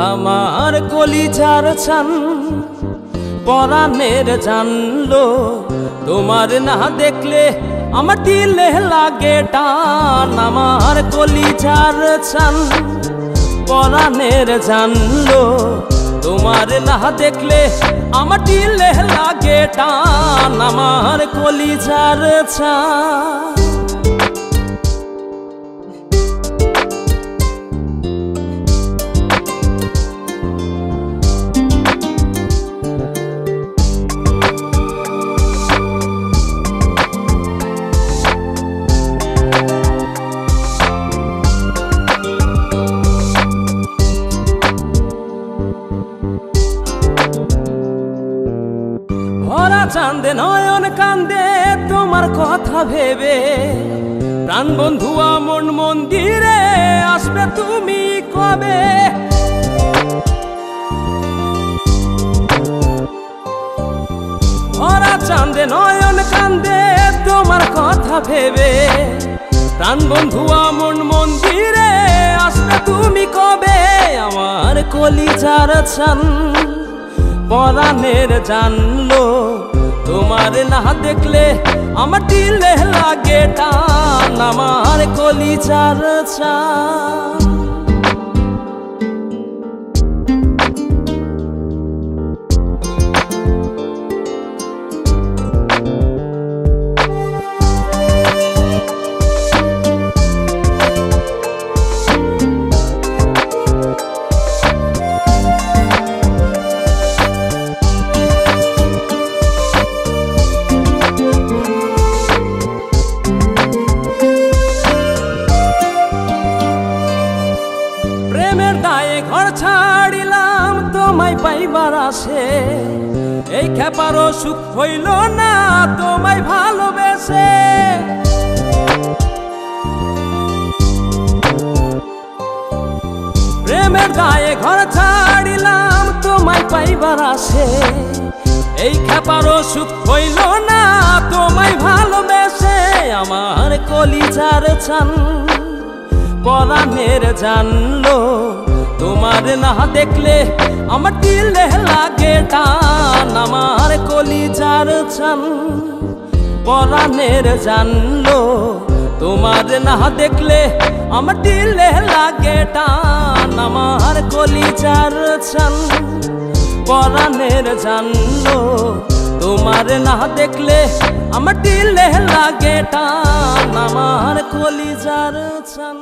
আমার কলিজার ছান পরাণের জানলো, তোমার না দেখলে আমার দিলে লাগে টান। আমার কলিজার ছান পরাণের জানলো, তোমার না দেখলে আমার দিলে লাগে টান। আমার কলিজার ছান ভরা চাঁদে নয়ন কান্দে তোমার কথা ভেবে, প্রাণ বন্ধু মন মন্দিরে আসবে তুমি কবে? ভরা চাঁদে নয়ন কান্দে তোমার কথা ভেবে, প্রাণ বন্ধু মন মন্দিরে আসবে তুমি কবে? আমার কলিজার ছান পরাণের জানলো, তোমার না দেখলে আমার দিলে লাগে টান। আমার কলিজার ছান ঘর ছাড়িলাম তোমায় পাইবার আসে, এই খেপারও সুখ হইল না তোমায় ভালোবেসে। প্রেমের দায়ে ঘর ছাড়িলাম তোমায় পাইবার আসে, এই খেপারও সুখ হইল না তোমায় ভালোবেসে। আমার কলিজার ছান পরাণের জানলো, তোমার না দেখলে আমার দিলে লাগে টান। আমার কলিজার ছান পরাণের জানলো, তোমার না দেখলে আমার দিলে লাগে টান। আমার কলিজার ছান পরাণের জানলো, তোমার না দেখলে আমার দিলে লাগে টান। আমার কলিজার ছান।